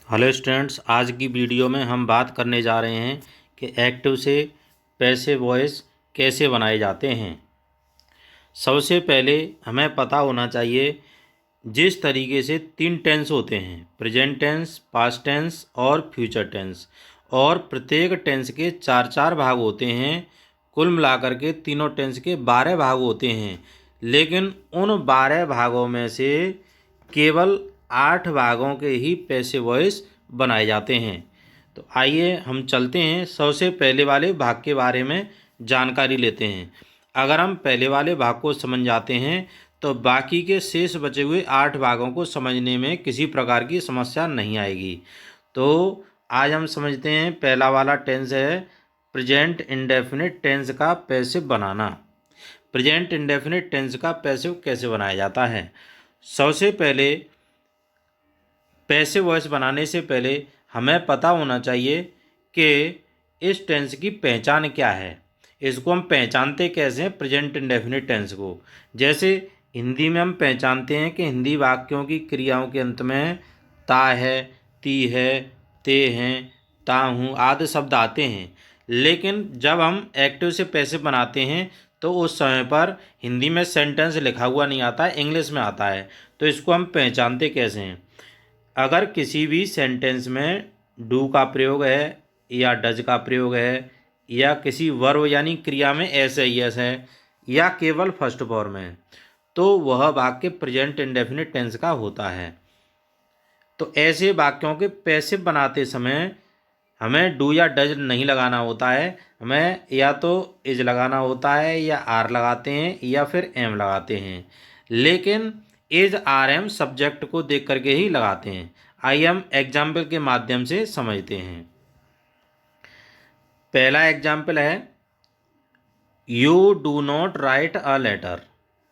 Hello students, आज की video में हम बात करने जा रहे हैं कि एक्टिव से पैसिव वॉइस कैसे बनाए जाते हैं। सबसे पहले हमें पता होना चाहिए जिस तरीके से 3 टेंस होते हैं, प्रेजेंट टेंस, पास्ट टेंस और फ्यूचर टेंस, और प्रत्येक टेंस के 4-4 भाग होते हैं। कुल मिलाकर के तीनों टेंस के 12 भाग होते हैं, लेकिन उन 12 भागों में से केवल 8 भागों के ही पैसिव वॉइस बनाए जाते हैं। तो आइए हम चलते हैं, सबसे पहले वाले भाग के बारे में जानकारी लेते हैं। अगर हम पहले वाले भाग को समझ जाते हैं तो बाकी के शेष बचे हुए 8 भागों को समझने में किसी प्रकार की समस्या नहीं आएगी। तो आज हम समझते हैं, पहला वाला टेंस है प्रेजेंट इंडेफिनिट टेंस का पैसिव बनाना। प्रेजेंट इंडेफिनिट टेंस का पैसिव कैसे बनाया जाता है। सबसे पहले पैसिव वॉइस बनाने से पहले हमें पता होना चाहिए कि इस टेंस की पहचान क्या है। इसको हम पहचानते कैसे हैं, प्रेजेंट इंडेफिनिट टेंस को। जैसे हिंदी में हम पहचानते हैं कि हिंदी वाक्यों की क्रियाओं के अंत में ता है, ती है, ते हैं, ता हूँ आदि शब्द आते हैं। लेकिन जब हम एक्टिव से पैसिव बनाते हैं तो उस समय पर हिंदी में सेंटेंस लिखा हुआ नहीं आता है, इंग्लिश में आता है। तो इसको हम पहचानते कैसे हैं। अगर किसी भी सेंटेंस में डू का प्रयोग है या डज का प्रयोग है या किसी वर्ब यानी क्रिया में एस है, यस है, या केवल फर्स्ट फॉर्म है, तो वह वाक्य प्रेजेंट इंडेफिनिट टेंस का होता है। तो ऐसे वाक्यों के पैसिव बनाते समय हमें डू या डज नहीं लगाना होता है, हमें या तो इज लगाना होता है या आर लगाते हैं या फिर एम लगाते हैं। लेकिन इज आर एम सब्जेक्ट को देख करके ही लगाते हैं। आइए हम एग्जाम्पल के माध्यम से समझते हैं। पहला एग्जाम्पल है you do not write a letter.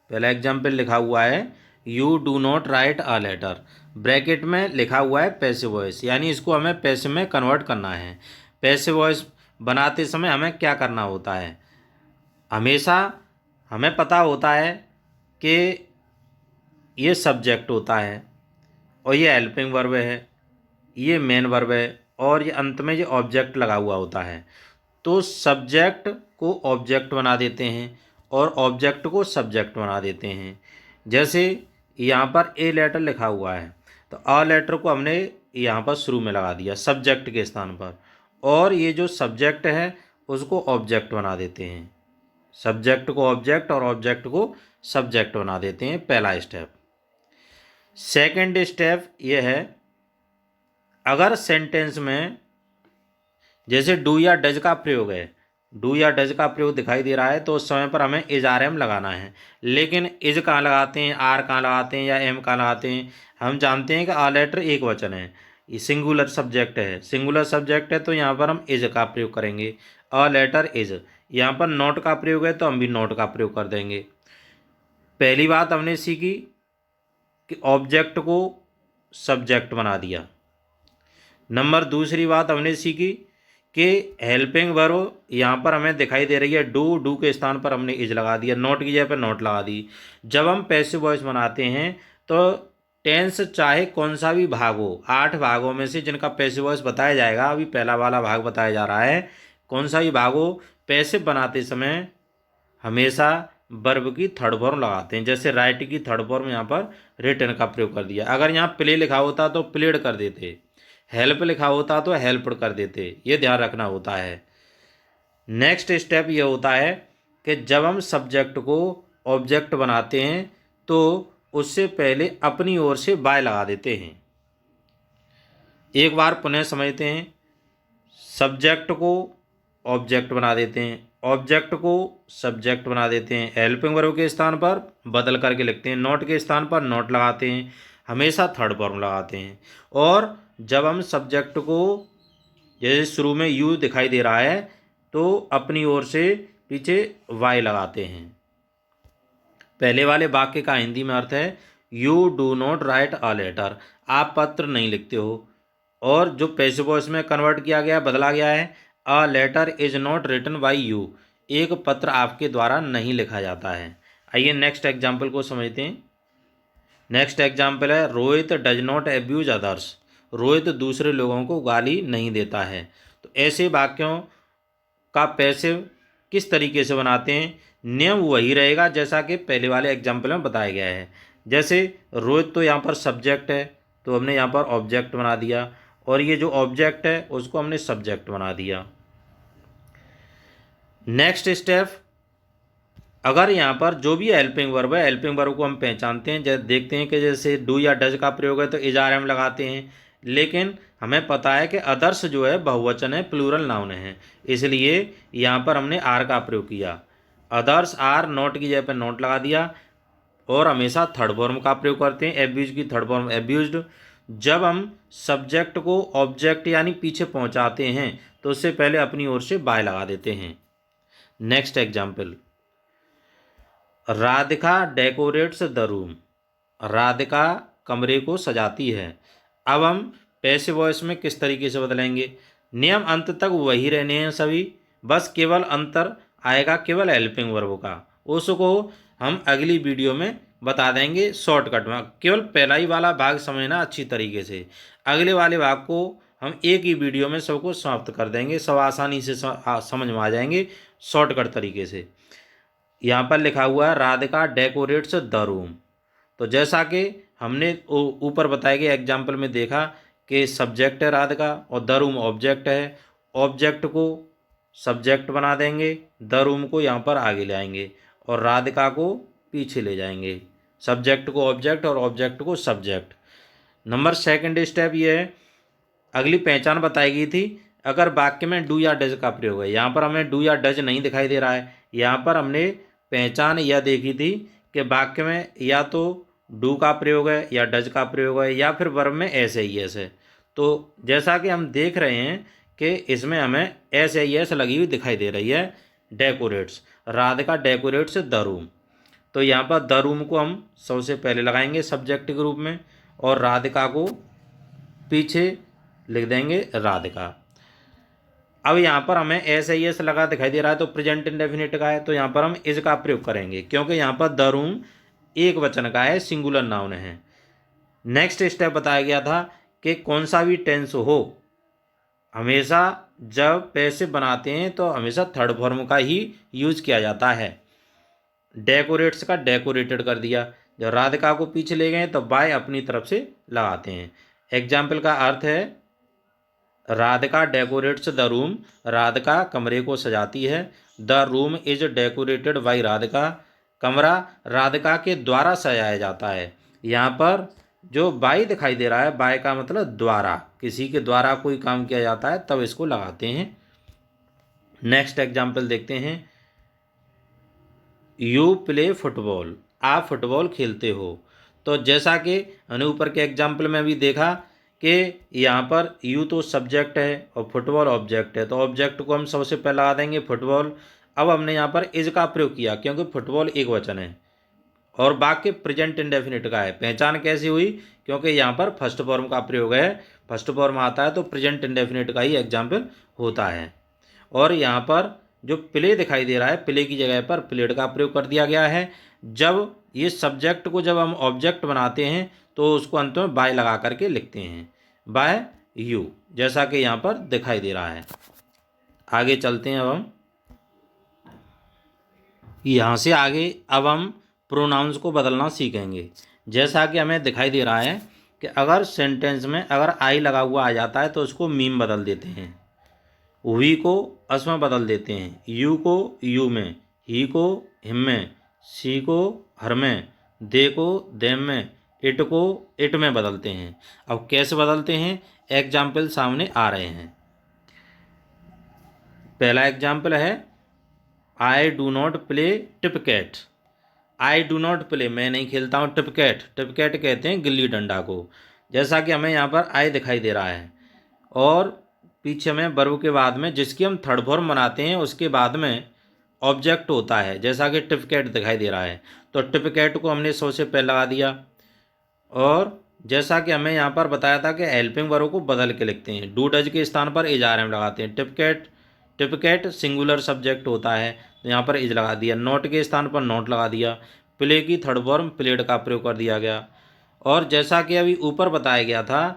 पहला एग्जाम्पल लिखा हुआ है you do not write a letter, bracket में लिखा हुआ है पैसिव वॉइस, यानी इसको हमें पैसिव में कन्वर्ट करना है। पैसिव वॉइस बनाते समय हमें क्या करना होता है, हमेशा हमें पता होता है कि ये सब्जेक्ट होता है और ये हेल्पिंग वर्ब है, ये मेन वर्ब है और ये अंत में ये ऑब्जेक्ट लगा हुआ होता है। तो सब्जेक्ट को ऑब्जेक्ट बना देते हैं और ऑब्जेक्ट को सब्जेक्ट बना देते हैं। जैसे यहाँ पर ए लेटर लिखा हुआ है तो अ लेटर को हमने यहाँ पर शुरू में लगा दिया सब्जेक्ट के स्थान पर, और ये जो सब्जेक्ट है उसको ऑब्जेक्ट बना देते हैं। सब्जेक्ट को ऑब्जेक्ट और ऑब्जेक्ट को सब्जेक्ट बना देते हैं, पहला स्टेप। सेकंड स्टेप ये है, अगर सेंटेंस में जैसे डू या डज का प्रयोग है, डू या डज का प्रयोग दिखाई दे रहा है तो उस समय पर हमें इज आर एम लगाना है। लेकिन इज कहाँ लगाते हैं, आर कहाँ लगाते हैं या एम कहाँ लगाते हैं। हम जानते हैं कि आ लेटर एक वचन है, ये सिंगुलर सब्जेक्ट है, सिंगुलर सब्जेक्ट है तो यहाँ पर हम इज का प्रयोग करेंगे। अ लेटर इज, यहाँ पर नॉट का प्रयोग है तो हम भी नॉट का प्रयोग कर देंगे। पहली बात हमने सीखी कि ऑब्जेक्ट को सब्जेक्ट बना दिया। नंबर दूसरी बात हमने सीखी कि हेल्पिंग वर्ब यहाँ पर हमें दिखाई दे रही है डू, डू के स्थान पर हमने इज लगा दिया, नॉट की जगह पर नॉट लगा दी। जब हम पैसिव वॉइस बनाते हैं तो टेंस चाहे कौन सा भी भाग हो, 8 भागों में से जिनका पैसिव वॉइस बताया जाएगा, अभी पहला वाला भाग बताया जा रहा है, कौन सा भी भाग हो, पैसिव बनाते समय हमेशा वर्ब की थर्ड फॉर्म लगाते हैं। जैसे राइट की थर्ड फॉर्म यहाँ पर रिटन का प्रयोग कर दिया। अगर यहाँ प्ले लिखा होता तो प्लेड कर देते, हेल्प लिखा होता तो हेल्प कर देते, ये ध्यान रखना होता है। नेक्स्ट स्टेप ये होता है कि जब हम सब्जेक्ट को ऑब्जेक्ट बनाते हैं तो उससे पहले अपनी ओर से बाय लगा देते हैं। एक बार पुनः समझते हैं, सब्जेक्ट को ऑब्जेक्ट बना देते हैं, ऑब्जेक्ट को सब्जेक्ट बना देते हैं, हेल्पिंग वर्ब के स्थान पर बदल करके लिखते हैं, नॉट के स्थान पर नॉट लगाते हैं, हमेशा थर्ड फॉर्म लगाते हैं। और जब हम सब्जेक्ट को, जैसे शुरू में यू दिखाई दे रहा है तो अपनी ओर से पीछे वाई लगाते हैं। पहले वाले वाक्य का हिंदी में अर्थ है you do not write a letter, आप पत्र नहीं लिखते हो। और जो पैसिव वॉइस में कन्वर्ट किया गया, बदला गया है, a letter is not written by you, एक पत्र आपके द्वारा नहीं लिखा जाता है। आइए नेक्स्ट एग्जाम्पल को समझते हैं। नेक्स्ट एग्जाम्पल है Rohit does not abuse others. Rohit दूसरे लोगों को गाली नहीं देता है। तो ऐसे वाक्यों का पैसिव किस तरीके से बनाते हैं, नियम वही रहेगा जैसा कि पहले वाले एग्जाम्पल में बताया गया है। जैसे रोहित तो यहाँ पर सब्जेक्ट है, तो हमने यहाँ पर ऑब्जेक्ट बना दिया, और ये जो ऑब्जेक्ट है उसको हमने सब्जेक्ट बना दिया। नेक्स्ट स्टेप, अगर यहाँ पर जो भी हेल्पिंग वर्ब है, हेल्पिंग वर्ब को हम पहचानते हैं, जैसे देखते हैं कि जैसे डू या डज का प्रयोग है तो इज आर एम लगाते हैं, लेकिन हमें पता है कि अदर्स जो है बहुवचन है, प्लूरल नाउन है, इसलिए यहाँ पर हमने आर का प्रयोग किया। अदर्स आर नॉट की जगह पर नॉट लगा दिया। और हमेशा थर्ड फॉर्म का प्रयोग करते हैं, एब्यूज की थर्ड फॉर्म एब्यूज्ड। जब हम सब्जेक्ट को ऑब्जेक्ट यानी पीछे पहुँचाते हैं तो उससे पहले अपनी ओर से बाय लगा देते हैं। Next example, Radhika decorates the room. Radhika कमरे को सजाती है। अब हम पैसिव वॉइस में किस तरीके से बदलेंगे, नियम अंत तक वही रहने हैं सभी, बस केवल अंतर आएगा केवल हेल्पिंग वर्ब का, उसको हम अगली वीडियो में बता देंगे शॉर्टकट में। केवल पहला ही वाला भाग समझना अच्छी तरीके से, अगले वाले भाग को हम एक ही वीडियो में सबको समाप्त कर देंगे, सब आसानी से समझ में आ जाएंगे शॉर्टकट तरीके से। यहाँ पर लिखा हुआ है राधिका डेकोरेट्स द रूम। तो जैसा कि हमने ऊपर बताए गए एग्जाम्पल में देखा कि सब्जेक्ट है राधिका और द रूम ऑब्जेक्ट है, ऑब्जेक्ट को सब्जेक्ट बना देंगे, द रूम को यहाँ पर आगे ले आएंगे और राधिका को पीछे ले जाएंगे, सब्जेक्ट को ऑब्जेक्ट और ऑब्जेक्ट को सब्जेक्ट। नंबर सेकंड स्टेप ये है, अगली पहचान बताई गई थी अगर वाक्य में डू या डज का प्रयोग है। यहाँ पर हमें डू या डज नहीं दिखाई दे रहा है, यहाँ पर हमने पहचान यह देखी थी कि वाक्य में या तो डू का प्रयोग है या डज का प्रयोग है या फिर वर्ब में एस आई एस है। तो जैसा कि हम देख रहे हैं कि इसमें हमें एस आई एस लगी हुई दिखाई दे रही है, decorates, Radhika decorates the room. तो यहाँ पर द रूम को हम सबसे पहले लगाएंगे सब्जेक्ट के रूप में और राधिका को पीछे लिख देंगे राधिका। अब यहाँ पर हमें एस आई एस लगा दिखाई दे रहा है तो प्रेजेंट इंडेफिनिट का है, तो यहाँ पर हम इज का प्रयोग करेंगे क्योंकि यहाँ पर द रूम एक वचन का है, सिंगुलर नाउन है। नेक्स्ट स्टेप बताया गया था कि कौन सा भी टेंस हो, हमेशा जब पैसिव बनाते हैं तो हमेशा थर्ड फॉर्म का ही यूज किया जाता है। डेकोरेट्स का डेकोरेटेड कर दिया, जब राधिका को पीछे ले गए तो बाय अपनी तरफ से लगाते हैं। एग्जाम्पल का अर्थ है Radhika decorates the room, Radhika कमरे को सजाती है। The room is decorated by Radhika, कमरा राधिका के द्वारा सजाया जाता है। यहाँ पर जो बाई दिखाई दे रहा है, बाय का मतलब द्वारा, किसी के द्वारा कोई काम किया जाता है तब इसको लगाते हैं। नेक्स्ट एग्जाम्पल देखते हैं, यू प्ले फुटबॉल, आप फुटबॉल खेलते हो। तो जैसा कि हमने ऊपर के एग्जाम्पल में भी देखा कि यहाँ पर यू तो सब्जेक्ट है और फुटबॉल ऑब्जेक्ट है, तो ऑब्जेक्ट को हम सबसे पहले लगा देंगे फुटबॉल। अब हमने यहाँ पर इज का प्रयोग किया क्योंकि फुटबॉल एक वचन है और वाक्य प्रेजेंट इंडेफिनिट का है। पहचान कैसी हुई, क्योंकि यहाँ पर फर्स्ट फॉर्म का प्रयोग है, फर्स्ट फॉर्म आता है तो प्रेजेंट इंडेफिनिट का ही एग्जाम्पल होता है। और यहाँ पर जो प्ले दिखाई दे रहा है, प्ले की जगह पर प्लेड का प्रयोग कर दिया गया है। जब ये सब्जेक्ट को जब हम ऑब्जेक्ट बनाते हैं तो उसको अंत में बाय लगा करके लिखते हैं, बाय यू, जैसा कि यहाँ पर दिखाई दे रहा है। आगे चलते हैं, अब हम यहाँ से आगे अब हम प्रोनाउंस को बदलना सीखेंगे। जैसा कि हमें दिखाई दे रहा है कि अगर सेंटेंस में अगर आई लगा हुआ आ जाता है तो उसको मीम बदल देते हैं, वी को अस में बदल देते हैं, यू को यू में, ही को हिम में, सी को हर में, दे को देम में, इट को इट में बदलते हैं। अब कैसे बदलते हैं, एग्जाम्पल सामने आ रहे हैं। पहला एग्जाम्पल है I do not play tipcat. I do not play, मैं नहीं खेलता हूँ टिपकेट। टिपकेट कहते हैं गिल्ली डंडा को। जैसा कि हमें यहाँ पर आई दिखाई दे रहा है और पीछे में वर्ब के बाद में जिसकी हम थर्ड फॉर्म बनाते हैं उसके बाद में ऑब्जेक्ट होता है, जैसा कि टिपकेट दिखाई दे रहा है। तो टिपकेट को हमने सबसे पहले लगा दिया और जैसा कि हमें यहाँ पर बताया था कि हेल्पिंग वर्ब को बदल के लिखते हैं, डू डज के स्थान पर इज आर एम लगाते हैं। टिपकेट, टिपकेट सिंगुलर सब्जेक्ट होता है तो यहाँ पर इज लगा दिया, नॉट के स्थान पर नॉट लगा दिया, प्ले की थर्ड फॉर्म प्लेड का प्रयोग कर दिया गया। और जैसा कि अभी ऊपर बताया गया था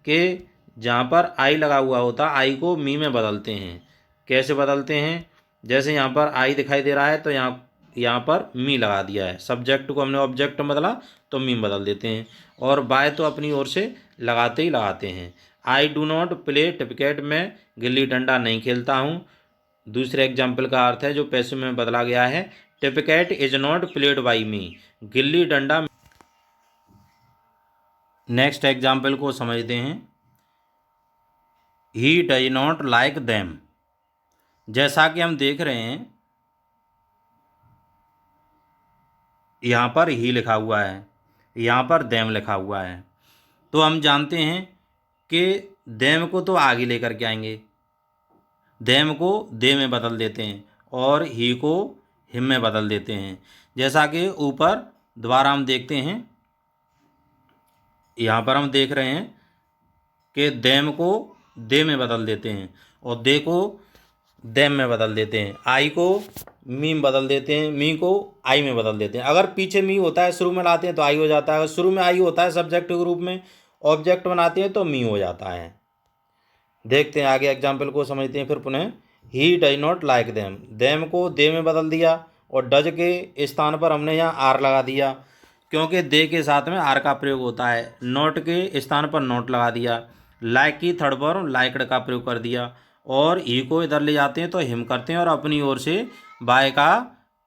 कि जहाँ पर आई लगा हुआ होता है आई को मी में बदलते हैं। कैसे बदलते हैं? जैसे यहाँ पर आई दिखाई दे रहा है तो यहाँ पर मी लगा दिया है, सब्जेक्ट को हमने ऑब्जेक्ट में बदला तो मी में बदल देते हैं। और बाय तो अपनी ओर से लगाते ही लगाते हैं। आई डू नॉट प्ले टिपिकेट, में गिल्ली डंडा नहीं खेलता हूँ। दूसरे एग्जाम्पल का अर्थ है जो पैसिव में बदला गया है, टिपिकेट is not played by me, gilli danda. Next example को समझते हैं। He does not like them, जैसा कि हम देख रहे हैं यहाँ पर ही लिखा हुआ है, यहाँ पर देम लिखा हुआ है, तो हम जानते हैं कि देम को तो आगे लेकर के आएंगे, देम को दे में बदल देते हैं और ही को हिम में बदल देते हैं। जैसा कि ऊपर दोबारा हम देखते हैं, यहाँ पर हम देख रहे हैं कि देम को दे में बदल देते हैं और दे को देम में बदल देते हैं। आई को मी में बदल देते हैं, मी को आई में बदल देते हैं। अगर पीछे मी होता है शुरू में लाते हैं तो आई हो जाता है, अगर शुरू में आई होता है सब्जेक्ट के रूप में ऑब्जेक्ट बनाते हैं तो मी हो जाता है। देखते हैं आगे एग्जाम्पल को समझते हैं फिर पुनः। He does not like them, them को दे में बदल दिया और डज के स्थान पर हमने यहाँ आर लगा दिया, क्योंकि दे के साथ में आर का प्रयोग होता है। नॉट के स्थान पर नॉट लगा दिया। लाइक की थर्ड फॉर्म लाइकड का प्रयोग कर दिया और ही को इधर ले जाते हैं तो हिम करते हैं और अपनी ओर से बाय का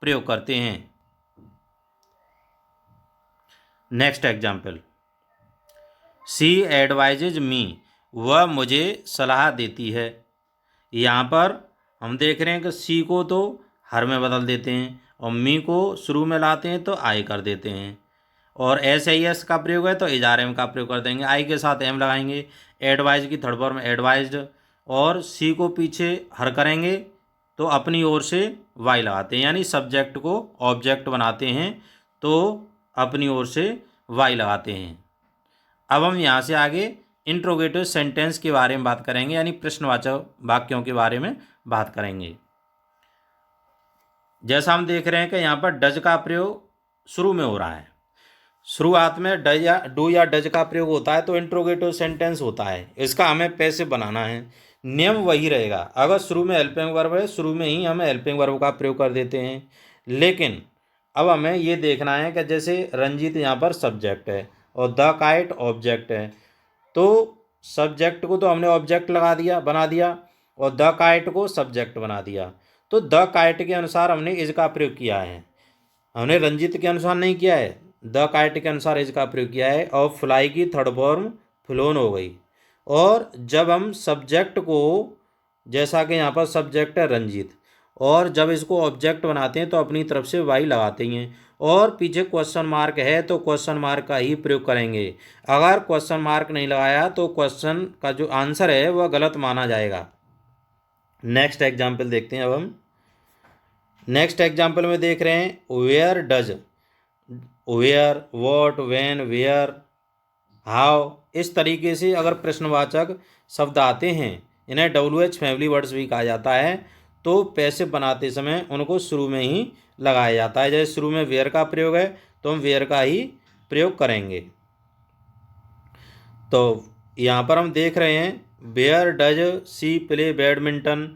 प्रयोग करते हैं। नेक्स्ट एग्जाम्पल, शी एडवाइजेज मी, वह मुझे सलाह देती है। यहाँ पर हम देख रहे हैं कि सी को तो हर में बदल देते हैं और मी को शुरू में लाते हैं तो आई कर देते हैं और एस आई एस का प्रयोग है तो इजार एम का प्रयोग कर देंगे, आई के साथ एम लगाएंगे। एडवाइज की थर्ड फॉर्म एडवाइज्ड और सी को पीछे हर करेंगे तो अपनी ओर से वाई लगाते हैं, यानी सब्जेक्ट को ऑब्जेक्ट बनाते हैं तो अपनी ओर से वाई लगाते हैं। अब हम यहाँ से आगे इंट्रोगेटिव सेंटेंस के बारे में बात करेंगे, यानी प्रश्नवाचक वाक्यों के बारे में बात करेंगे। जैसा हम देख रहे हैं कि यहाँ पर डज का प्रयोग शुरू में हो रहा है, शुरुआत में डज या डू या डज का प्रयोग होता है तो इंट्रोगेटिव सेंटेंस होता है, इसका हमें पैसिव बनाना है। नियम वही रहेगा, अगर शुरू में हेल्पिंग वर्ब है शुरू में ही हम हेल्पिंग वर्ब का प्रयोग कर देते हैं। लेकिन अब हमें ये देखना है कि जैसे रंजीत यहाँ पर सब्जेक्ट है और द काइट ऑब्जेक्ट है, तो सब्जेक्ट को तो हमने ऑब्जेक्ट लगा दिया बना दिया और द काइट को सब्जेक्ट बना दिया, तो द काइट के अनुसार हमने इज का प्रयोग किया है, हमने रंजीत के अनुसार नहीं किया है, द काइट के अनुसार इज का प्रयोग किया है। और फ्लाई की थर्ड फॉर्म फ्लोन हो गई। और जब हम सब्जेक्ट को, जैसा कि यहाँ पर सब्जेक्ट है रंजीत, और जब इसको ऑब्जेक्ट बनाते हैं तो अपनी तरफ से वाई लगाते हैं और पीछे क्वेश्चन मार्क है तो क्वेश्चन मार्क का ही प्रयोग करेंगे। अगर क्वेश्चन मार्क नहीं लगाया तो क्वेश्चन का जो आंसर है वह गलत माना जाएगा। नेक्स्ट एग्जाम्पल देखते हैं। अब हम नेक्स्ट एग्जाम्पल में देख रहे हैं where does, where, what, when, where, how, इस तरीके से अगर प्रश्नवाचक शब्द आते हैं, इन्हें WH फैमिली वर्ड्स भी कहा जाता है, तो पैसिव बनाते समय उनको शुरू में ही लगाया जाता है। जैसे शुरू में वेयर का प्रयोग है तो हम वेयर का ही प्रयोग करेंगे। तो यहाँ पर हम देख रहे हैं where does she play badminton,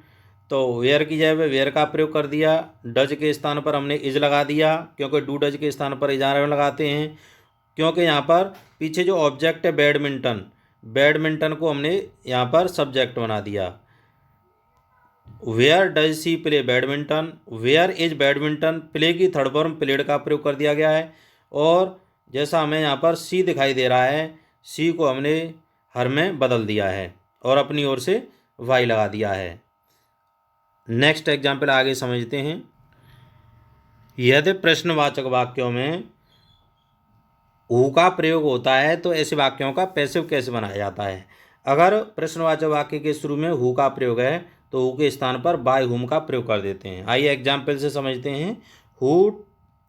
तो वेयर की जगह वेयर का प्रयोग कर दिया, डज के स्थान पर हमने इज लगा दिया क्योंकि डू डज के स्थान पर इजार लगाते हैं, क्योंकि यहाँ पर पीछे जो ऑब्जेक्ट है बैडमिंटन, बैडमिंटन को हमने यहाँ पर सब्जेक्ट बना दिया। Where does she play badminton, where is badminton, play की थर्ड फॉर्म प्लेड का प्रयोग कर दिया गया है और जैसा हमें यहाँ पर सी दिखाई दे रहा है, सी को हमने हर में बदल दिया है और अपनी ओर से वाई लगा दिया है। नेक्स्ट एग्जाम्पल आगे समझते हैं। यदि प्रश्नवाचक वाक्यों में हु का प्रयोग होता है तो ऐसे वाक्यों का पैसिव कैसे बनाया जाता है। अगर प्रश्नवाचक वाक्य के शुरू में हु का प्रयोग है तो हु के स्थान पर बाय हुम का प्रयोग कर देते हैं। आइए एग्जाम्पल से समझते हैं। हु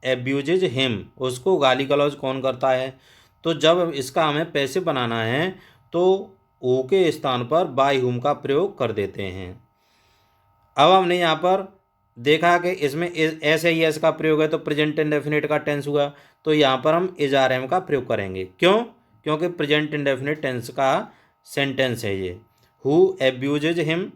एब्यूजेज हिम, उसको गाली गलौज कौन करता है। तो जब इसका हमें पैसिव बनाना है तो हु के स्थान पर बाय हुम का प्रयोग कर देते हैं। अब हमने यहाँ पर देखा कि इसमें एस आई एस का प्रयोग है तो प्रेजेंट इंडेफिनिट का टेंस हुआ, तो यहाँ पर हम इज आर एम का प्रयोग करेंगे। क्यों? क्योंकि प्रेजेंट इंडेफिनिट टेंस का सेंटेंस है ये। Who abuses him,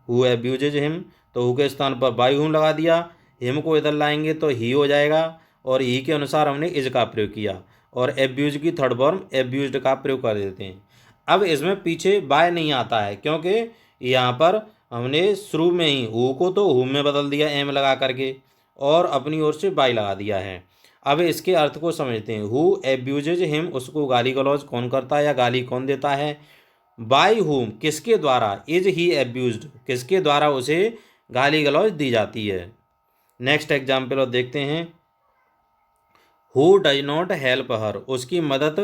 who abuses him, तो हु के स्थान पर बाई हुम लगा दिया। हिम को इधर लाएंगे तो ही हो जाएगा, और ही के अनुसार हमने इज का प्रयोग किया, और एब्यूज की थर्ड फॉर्म एब्यूज्ड का प्रयोग कर देते हैं। अब इसमें पीछे बाय नहीं आता है, क्योंकि यहाँ पर हमने शुरू में ही हु को तो हुम में बदल दिया एम लगा करके, और अपनी ओर से बाय लगा दिया है। अब इसके अर्थ को समझते हैं। हु एब्यूजेज हिम, उसको गाली गलौज कौन करता है या गाली कौन देता है। बाय हुम, किसके द्वारा, इज ही एब्यूज्ड, किसके द्वारा उसे गाली गलौज दी जाती है। नेक्स्ट एग्जाम्पल और देखते हैं। Who does not help her, उसकी मदद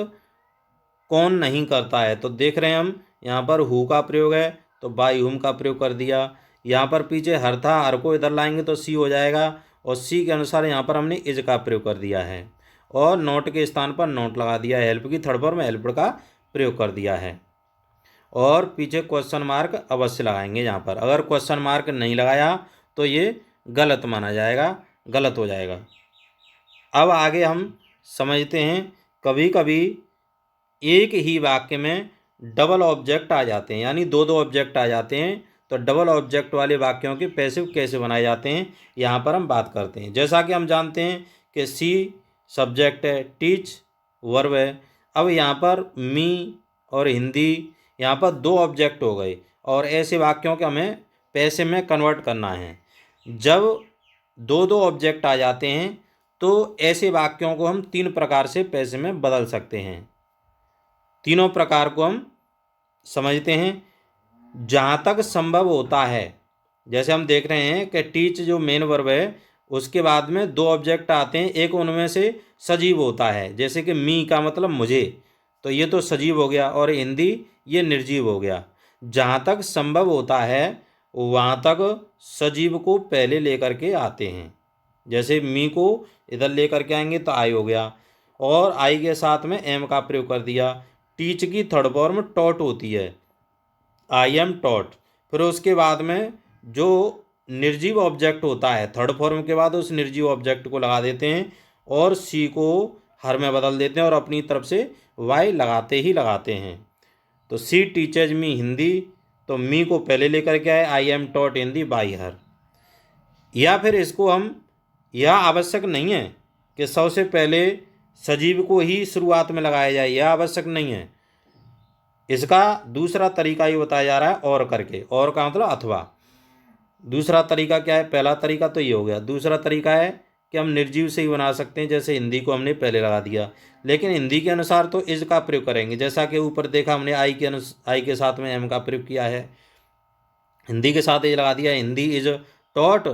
कौन नहीं करता है। तो देख रहे हैं हम यहाँ पर हु का प्रयोग है तो बाय हुम का प्रयोग कर दिया। यहाँ पर पीछे हर था, हर को इधर लाएंगे तो सी हो जाएगा, और सी के अनुसार यहाँ पर हमने इज का प्रयोग कर दिया है, और नॉट के स्थान पर नॉट लगा दिया है। हेल्प की थर्ड फॉर्म हेल्प्ड का प्रयोग कर दिया है, और पीछे क्वेश्चन मार्क अवश्य लगाएंगे यहाँ पर। अगर क्वेश्चन मार्क नहीं लगाया तो ये गलत माना जाएगा, गलत हो जाएगा। अब आगे हम समझते हैं। कभी कभी एक ही वाक्य में डबल ऑब्जेक्ट आ जाते हैं, यानी दो दो ऑब्जेक्ट आ जाते हैं। तो डबल ऑब्जेक्ट वाले वाक्यों के पैसिव कैसे बनाए जाते हैं, यहाँ पर हम बात करते हैं। जैसा कि हम जानते हैं कि सी सब्जेक्ट है, टीच वर्ब है। अब यहाँ पर मी और हिंदी, यहाँ पर दो ऑब्जेक्ट हो गए, और ऐसे वाक्यों के हमें पैसिव में कन्वर्ट करना है। जब दो दो ऑब्जेक्ट आ जाते हैं तो ऐसे वाक्यों को हम तीन प्रकार से पैसिव में बदल सकते हैं। तीनों प्रकार को हम समझते हैं। जहाँ तक संभव होता है, जैसे हम देख रहे हैं कि टीच जो मेन वर्ब है उसके बाद में दो ऑब्जेक्ट आते हैं, एक उनमें से सजीव होता है, जैसे कि मी का मतलब मुझे, तो ये तो सजीव हो गया, और हिंदी ये निर्जीव हो गया। जहाँ तक संभव होता है वहाँ तक सजीव को पहले लेकर के आते हैं। जैसे मी को इधर लेकर के आएंगे तो आई हो गया, और आई के साथ में एम का प्रयोग कर दिया। टीच की थर्ड फॉर्म टॉट होती है, आई एम टॉट। फिर उसके बाद में जो निर्जीव ऑब्जेक्ट होता है थर्ड फॉर्म के बाद उस निर्जीव ऑब्जेक्ट को लगा देते हैं, और सी को हर में बदल देते हैं, और अपनी तरफ से वाई लगाते ही लगाते हैं। तो सी टीचर्स मी हिंदी, तो मी को पहले लेकर के आए, I am taught Hindi by her. या फिर इसको हम, यह आवश्यक नहीं है कि सबसे पहले सजीव को ही शुरुआत में लगाया जाए, यह आवश्यक नहीं है। इसका दूसरा तरीका ये बताया जा रहा है और करके, और का मतलब अथवा। दूसरा तरीका क्या है, पहला तरीका तो ये हो गया। दूसरा तरीका है कि हम निर्जीव से ही बना सकते हैं, जैसे हिंदी को हमने पहले लगा दिया, लेकिन हिंदी के अनुसार तो इज का प्रयोग करेंगे। जैसा कि ऊपर देखा हमने आई के साथ में एम का प्रयोग किया है, हिंदी के साथ इज लगा दिया, हिंदी इज टॉट।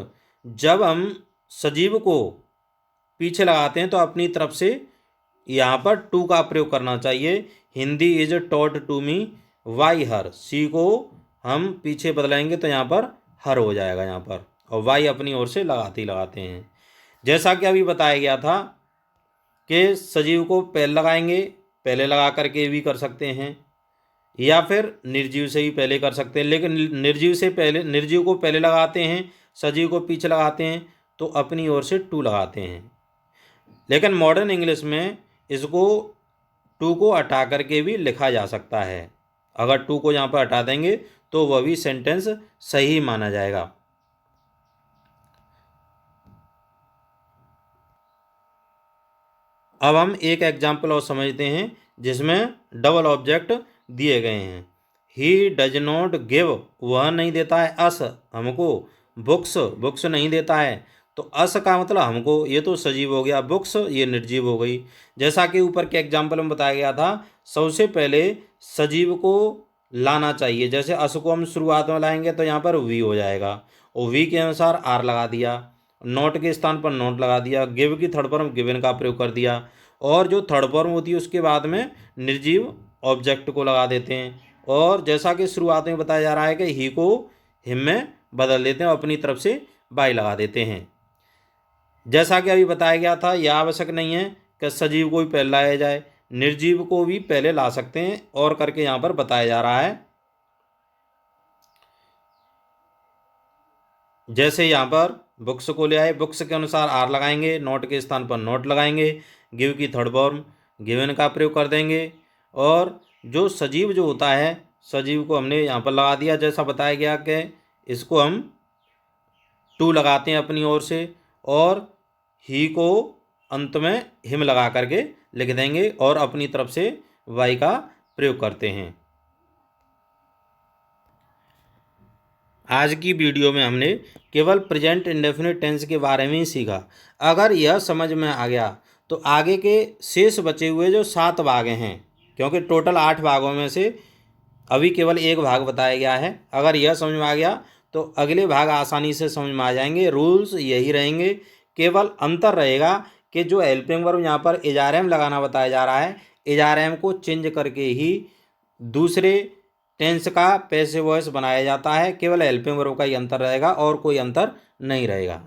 जब हम सजीव को पीछे लगाते हैं तो अपनी तरफ से यहाँ पर टू का प्रयोग करना चाहिए। Hindi is taught to me by her, सी को हम पीछे बदलाएंगे तो यहाँ पर हर हो जाएगा यहाँ पर, और वाई अपनी ओर से लगाते ही लगाते हैं। जैसा कि अभी बताया गया था कि सजीव को पहले लगाएंगे, पहले लगा करके भी कर सकते हैं, या फिर निर्जीव से ही पहले कर सकते हैं। लेकिन निर्जीव से पहले, निर्जीव को पहले लगाते हैं, सजीव को पीछे लगाते हैं, तो अपनी ओर से टू लगाते हैं। लेकिन मॉडर्न इंग्लिश में इसको टू को हटा करके भी लिखा जा सकता है। अगर टू को यहाँ पर हटा देंगे तो वह भी सेंटेंस सही माना जाएगा। अब हम एक एग्जाम्पल और समझते हैं जिसमें डबल ऑब्जेक्ट दिए गए हैं। ही डज नॉट गिव, वह नहीं देता है अस, हमको। बुक्स, बुक्स नहीं देता है, तो अस का मतलब हमको, ये तो सजीव हो गया, बुक्स ये निर्जीव हो गई। जैसा कि ऊपर के एग्जाम्पल में बताया गया था, सबसे पहले सजीव को लाना चाहिए। जैसे अस को हम शुरुआत में लाएंगे तो यहाँ पर वी हो जाएगा, और वी के अनुसार आर लगा दिया, नॉट के स्थान पर नॉट लगा दिया, गिव की थर्ड फॉर्म गिवन का प्रयोग कर दिया, और जो थर्ड फॉर्म होती है उसके बाद में निर्जीव ऑब्जेक्ट को लगा देते हैं। और जैसा कि शुरुआत में बताया जा रहा है कि ही को हिम में बदल देते हैं और अपनी तरफ से बाई लगा देते हैं। जैसा कि अभी बताया गया था, यह आवश्यक नहीं है कि सजीव को भी पहले लाया जाए, निर्जीव को भी पहले ला सकते हैं, और करके यहाँ पर बताया जा रहा है। जैसे यहाँ पर बुक्स को ले आए, बुक्स के अनुसार आर लगाएंगे, नोट के स्थान पर नोट लगाएंगे, गिव की थर्ड फॉर्म गिवन का प्रयोग कर देंगे, और जो सजीव जो होता है, सजीव को हमने यहाँ पर लगा दिया, जैसा बताया गया कि इसको हम टू लगाते हैं अपनी ओर से, और ही को अंत में हिम लगा करके लिख देंगे और अपनी तरफ से वाई का प्रयोग करते हैं। आज की वीडियो में हमने केवल प्रेजेंट इंडेफिनिट टेंस के बारे में ही सीखा। अगर यह समझ में आ गया तो आगे के शेष बचे हुए जो 7 भाग हैं, क्योंकि टोटल 8 भागों में से अभी केवल एक भाग बताया गया है, अगर यह समझ में आ गया तो अगले भाग आसानी से समझ में आ जाएंगे। रूल्स यही रहेंगे, केवल अंतर रहेगा कि जो हेल्पिंग वर्ब यहाँ पर एजारएम लगाना बताया जा रहा है, एजारएम को चेंज करके ही दूसरे टेंस का पैसिव वॉइस बनाया जाता है। केवल हेल्पिंग वर्ब का ही अंतर रहेगा और कोई अंतर नहीं रहेगा।